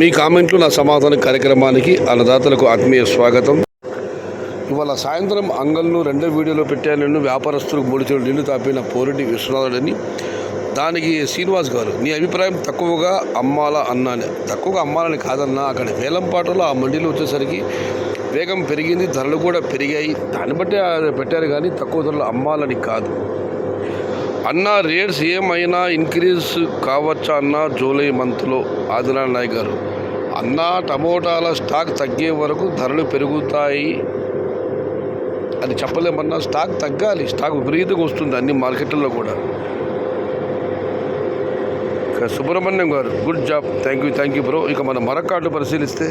మీ కామెంట్లు నా సమాధాన కార్యక్రమానికి అన్నదాతలకు ఆత్మీయ స్వాగతం. ఇవాళ సాయంత్రం అంగళ్ళు రెండో వీడియోలో పెట్టాను. నేను వ్యాపారస్తులకు 3 చెరువులు నీళ్లు తాపిన పోరెడ్డి విశ్వనాథుడని. దానికి శ్రీనివాస్ గారు, నీ అభిప్రాయం తక్కువగా అమ్మాలా అన్నాను. తక్కువగా అమ్మాలని కాదన్నా, అక్కడ వేలంపాటలో ఆ మండీలో వచ్చేసరికి వేగం పెరిగింది, ధరలు కూడా పెరిగాయి. దాన్ని బట్టి పెట్టారు కానీ తక్కువ ధరలు అమ్మాలని కాదు అన్న. రేట్స్ ఏమైనా ఇంక్రీజ్ కావచ్చా అన్న జూలై మంత్లో? ఆదినారాయణ నాయక్ గారు, అన్న టమోటాల స్టాక్ తగ్గే వరకు ధరలు పెరుగుతాయి అని చెప్పలేమన్నా. స్టాక్ తగ్గాలి, స్టాక్ విపరీతంగా వస్తుంది అన్ని మార్కెట్లలో కూడా. ఇక సుబ్రహ్మణ్యం గారు, good job, thank you bro. ఇక మన మరొక పరిశీలిస్తే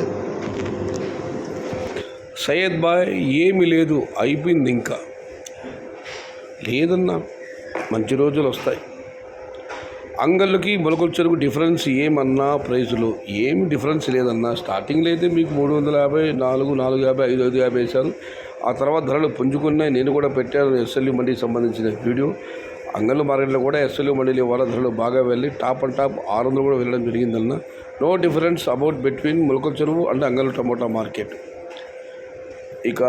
సయ్యద్ బాయ్, ఏమీ లేదు, అయిపోయింది, ఇంకా లేదన్నా, మంచి రోజులు వస్తాయి. అంగళ్ళకి మొలకల చెరుకు డిఫరెన్స్ ఏమన్నా? ప్రైజులు ఏమి డిఫరెన్స్ లేదన్నా. స్టార్టింగ్లో అయితే మీకు 350, 450, 550 వేశారు. ఆ తర్వాత ధరలు పుంజుకున్నాయి. నేను కూడా పెట్టాను ఎస్ఎల్యూ మండీకి సంబంధించిన వీడియో. అంగళ్ళు మార్కెట్లో కూడా ఎస్ఎల్యూ మండీలు ఇవాళ ధరలు బాగా వెళ్ళి టాప్ 600 కూడా వెళ్ళడం జరిగిందన్న. నో డిఫరెన్స్ అబౌట్ బిట్వీన్ మొలకల చెరువు అండ్ అంగళ్ళు టమోటా మార్కెట్. ఇక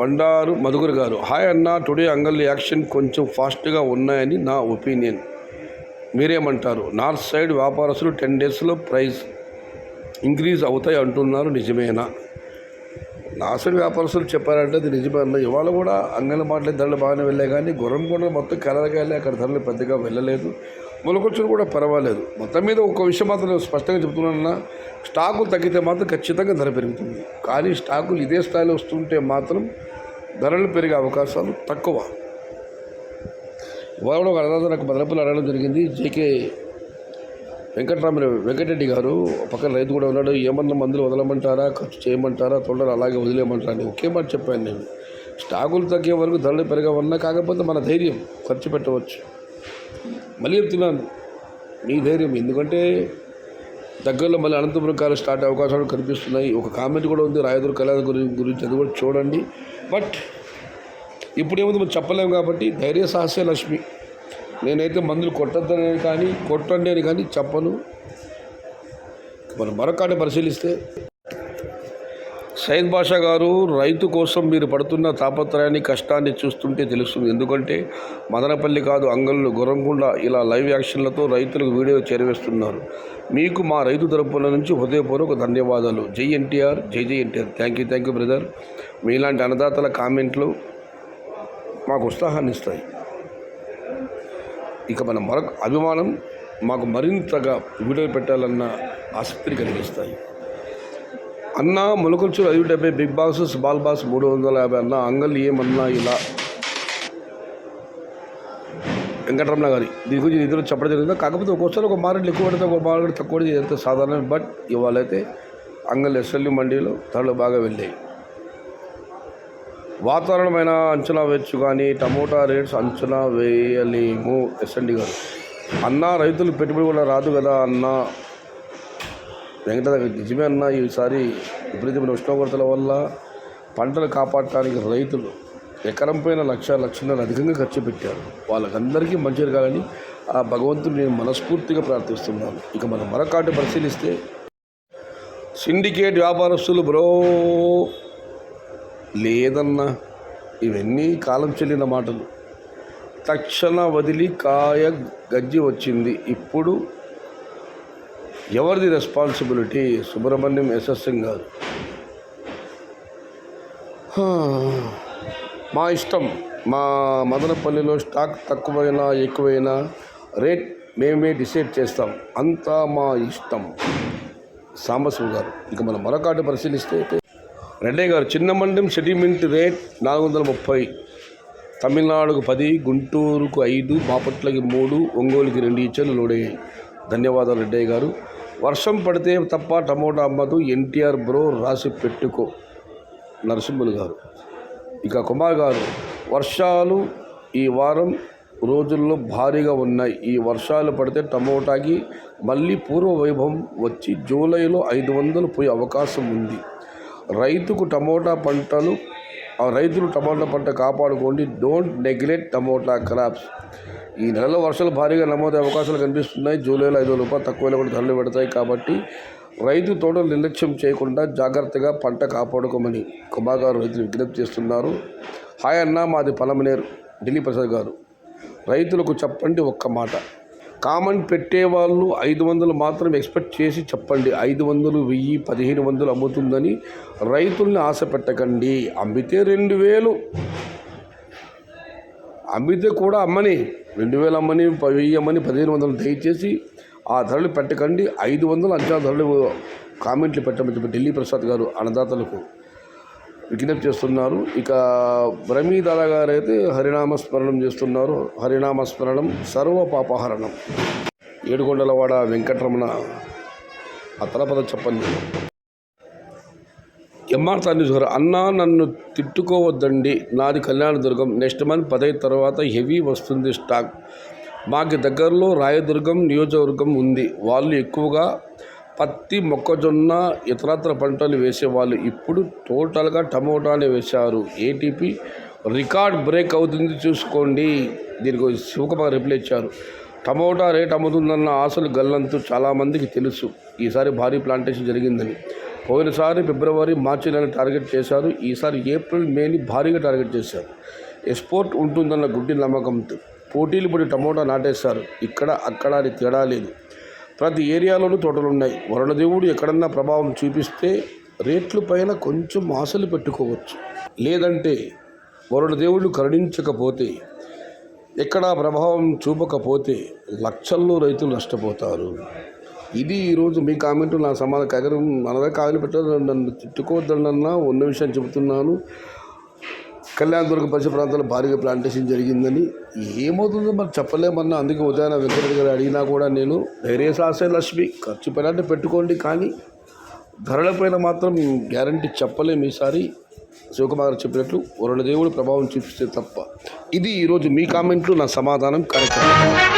బండారు మధుకర్ గారు, హాయ్ అన్న, టుడే అంగల్ యాక్షన్ కొంచెం ఫాస్ట్గా ఉన్నాయని నా ఒపీనియన్, మీరేమంటారు? నార్త్ సైడ్ వ్యాపారస్తులు 10 డేస్లో ప్రైస్ ఇంక్రీజ్ అవుతాయి అంటున్నారు, నిజమేనా? నార్త్ సైడ్ వ్యాపారస్తులు చెప్పారంటే అది నిజమే అన్న. ఇవాళ కూడా అంగళ్ళ మాటలే ధరలు బాగానే వెళ్ళాయి కానీ గుర్రంకొండ మొత్తం కలరగాలి, అక్కడ ధరలు పెద్దగా వెళ్ళలేదు. మొలకొచ్చులు కూడా పర్వాలేదు. మొత్తం మీద ఒక విషయం మాత్రం స్పష్టంగా చెప్తున్నానన్నా, స్టాకులు తగ్గితే మాత్రం ఖచ్చితంగా ధర పెరుగుతుంది. కానీ స్టాకులు ఇదే స్థాయిలో వస్తుంటే మాత్రం ధరలు పెరిగే అవకాశాలు తక్కువ. ఇవాళ కూడా ఒక అన్నదాత నాకు మదనపల్లి అడగడం జరిగింది. జేకే వెంకటరెడ్డి గారు, పక్కన రైతు కూడా ఉన్నాడు. ఏమన్నా మందులు వదలమంటారా, ఖర్చు చేయమంటారా, తొందర అలాగే వదిలేయమంటారా అని ఒకే మాట చెప్పాను నేను. స్టాకులు తగ్గే వరకు ధరలు పెరగవన్నా, కాకపోతే మన ధైర్యం, ఖర్చు పెట్టవచ్చు. మళ్ళీ చెప్తున్నాను, మీ ధైర్యం. ఎందుకంటే దగ్గరలో మళ్ళీ అనంతపురం కాలం స్టార్ట్ అయ్యే అవకాశాలు కనిపిస్తున్నాయి. ఒక కామెంట్ కూడా ఉంది రాయదుర్గ కళ్యాణ గురించి, అది కూడా చూడండి. బట్ ఇప్పుడేముంది మనం చెప్పలేము కాబట్టి ధైర్య సాహసే లక్ష్మి. నేనైతే మందులు కొట్టద్దని కానీ కొట్టండి అని కానీ చెప్పను. మనం మరొకటి పరిశీలిస్తే సయ్యద్ బాషా గారు, రైతు కోసం మీరు పడుతున్న తాపత్రయాన్ని, కష్టాన్ని చూస్తుంటే తెలుస్తుంది. ఎందుకంటే మదనపల్లి కాదు, అంగళ్ళు, గుర్రంకొండ ఇలా లైవ్ యాక్షన్లతో రైతులకు వీడియో చేరవేస్తున్నారు. మీకు మా రైతు తరపున నుంచి హృదయపూర్వక ధన్యవాదాలు. జై ఎన్టీఆర్, జై ఎన్టీఆర్. Thank you brother. మీలాంటి అన్నదాతల కామెంట్లు మాకు ఉత్సాహాన్ని ఇస్తాయి. ఇక మన మరొక అభిమానం మాకు మరింతగా వీడియోలు పెట్టాలన్న ఆసక్తిని కలిగిస్తాయి. అన్న మొలకొచ్చు 570 బిగ్ బాక్స్, స్మాల్ బాక్స్ 350 అన్న. అంగళ్ళు ఏమన్నా ఇలా వెంకటరమణ గారి దీని గురించి ఇద్దరు చెప్పడం జరిగింది. కాకపోతే ఒక్కోసారి ఒక మార్కెట్లు ఎక్కువ పడితే ఒక మార్కెట్ తక్కువ పడితే ఎంత సాధారణం. బట్ ఇవాళైతే అంగళ్ళు ఎస్ఎల్యూ మండీలో ధరలు బాగా వెళ్ళాయి. వాతావరణమైన అంచనా వేయచ్చు కానీ టమోటా రేట్స్ అంచనా వేయలేము. ఎస్ఎండి గారు, అన్న రైతులు పెట్టుబడి కూడా రాదు కదా అన్న. వెంకట నిజమే అన్న, ఈసారి విపరీతమైన ఉష్ణోగ్రతల వల్ల పంటలు కాపాడటానికి రైతులు ఎకరం పైన 1,00,000 అధికంగా ఖర్చు పెట్టారు. వాళ్ళకందరికీ మంచి జరగాలని ఆ భగవంతుడు నేను మనస్ఫూర్తిగా ప్రార్థిస్తున్నాను. ఇక మనం మరొకటి పరిశీలిస్తే సిండికేట్ వ్యాపారస్తులు, బ్రో లేదన్నా, ఇవన్నీ కాలం చెల్లిన మాటలు. తక్షణ వదిలి కాయ గజ్జి వచ్చింది, ఇప్పుడు ఎవరిది రెస్పాన్సిబిలిటీ? సుబ్రహ్మణ్యం ఎస్ఎస్ఎం గారు, మా ఇష్టం. మా మదనపల్లిలో స్టాక్ తక్కువైనా ఎక్కువైనా రేట్ మేమే డిసైడ్ చేస్తాం, అంతా మా ఇష్టం. సాంబశివ గారు. ఇక మనం మరొకటి పరిశీలిస్తే రెడ్డయ్య గారు, చిన్న మండం సెటిల్మెంట్ రేట్ 430, తమిళనాడుకు 10, గుంటూరుకు 5, బాపట్లకి 3, ఒంగోలుకి 2 ఇచ్చారు, లోడయ్యాయి. ధన్యవాదాలు రెడ్డయ్య గారు. వర్షం పడితే తప్ప టమోటా అమ్మదు, ఎన్టీఆర్ బ్రో రాసి పెట్టుకో. నరసింహులు గారు. ఇక కుమార్ గారు, వర్షాలు ఈ వారం రోజుల్లో భారీగా ఉన్నాయి. ఈ వర్షాలు పడితే టమోటాకి మళ్ళీ పూర్వ వైభవం వచ్చి జూలైలో 500 పోయే అవకాశం ఉంది. రైతులు టమోటా పంట కాపాడుకోండి. Don't neglect tomato crops. ఈ నెలలో వర్షాలు భారీగా నమోదయ్యే అవకాశాలు కనిపిస్తున్నాయి. జూలైలో 5 రూపాయలు తక్కువలో కూడా ధరలు పెడతాయి. కాబట్టి రైతు తోటలు నిర్లక్ష్యం చేయకుండా జాగ్రత్తగా పంట కాపాడుకోమని కుమాగారు రైతులు విజ్ఞప్తి చేస్తున్నారు. హాయ్ అన్న, మాది పలమనేరు ఢిల్లీ ప్రసాద్ గారు. రైతులకు చెప్పండి ఒక్క మాట, కామెంట్ పెట్టేవాళ్ళు 500 మాత్రం ఎక్స్పెక్ట్ చేసి చెప్పండి. 500, 1000, 1500 అమ్ముతుందని రైతుల్ని ఆశ పెట్టకండి. అమ్మితే 2000, అమ్మితే కూడా అమ్మని 2000 అమ్మని, 1000 అమ్మని, 1500 దయచేసి ఆ ధరలు పెట్టకండి. 500 అంచనా ధరలు కామెంట్లు పెట్టమని చెప్పి ఢిల్లీ ప్రసాద్ గారు అన్నదాతలకు విజ్ఞప్తి చేస్తున్నారు. ఇక బ్రహ్మీ దాదా గారు అయితే హరినామస్మరణం చేస్తున్నారు. హరినామస్మరణం సర్వ పాపహరణం. ఏడుకొండలవాడ వెంకటరమణ ఆ తలపద చెప్పండి. ఎంఆర్ తాన్యూస్ గారు, అన్నా నన్ను తిట్టుకోవద్దండి, నాది కళ్యాణదుర్గం. నెక్స్ట్ మంత్ 15 తర్వాత హెవీ వస్తుంది స్టాక్. మాకు దగ్గరలో రాయదుర్గం నియోజకవర్గం ఉంది. వాళ్ళు ఎక్కువగా పత్తి, మొక్కజొన్న, ఇతరత్ర పంటలు వేసేవాళ్ళు. ఇప్పుడు టోటల్గా టమోటానే వేశారు. ఏటీపీ రికార్డ్ బ్రేక్ అవుతుంది చూసుకోండి. దీనికి శివకుమార్ రిప్లై ఇచ్చారు. టమోటా రేట్ అమ్ముతుందన్న ఆశలు గల్లంతు చాలామందికి తెలుసు. ఈసారి భారీ ప్లాంటేషన్ జరిగిందని. పోయినసారి ఫిబ్రవరి, మార్చి నెల టార్గెట్ చేశారు. ఈసారి ఏప్రిల్, మేని భారీగా టార్గెట్ చేశారు. ఎక్స్పోర్ట్ ఉంటుందన్న గుడ్డి నమ్మకంతో పోటీలు పడి టమోటా నాటేశారు. ఇక్కడ అక్కడ అని తేడా లేదు. ప్రతి ఏరియాలోనూ తోటలున్నాయి. వరుణదేవుడు ఎక్కడన్నా ప్రభావం చూపిస్తే రేట్ల పైన కొంచెం ఆశలు పెట్టుకోవచ్చు. లేదంటే వరుణదేవుడు కరుణించకపోతే, ఎక్కడా ప్రభావం చూపకపోతే లక్షల్లో రైతులు నష్టపోతారు. ఇది ఈరోజు మీ కామెంటు. నా సమాధానం కగరం మనదే కాగలి పెట్టారు. నన్ను తిట్టుకోవద్దన్నా ఉన్న విషయం చెబుతున్నాను. కళ్యాణదుర్గం పరిసర ప్రాంతాల్లో భారీగా ప్లాంటేషన్ జరిగిందని. ఏమవుతుందో మరి చెప్పలేమన్నా. అందుకే ఉదయాన వెంకటరెడ్డి గారు అడిగినా కూడా నేను ధైర్యశాస్త్ర లక్ష్మి ఖర్చు పెళ్ళంటే పెట్టుకోండి, కానీ ధరలపైన మాత్రం గ్యారంటీ చెప్పలేము. ఈసారి శివకుమార్ చెప్పినట్లు వరుణదేవుడు ప్రభావం చూపిస్తే తప్ప. ఇది ఈరోజు మీ కామెంట్లు, నా సమాధానం కార్యక్రమం.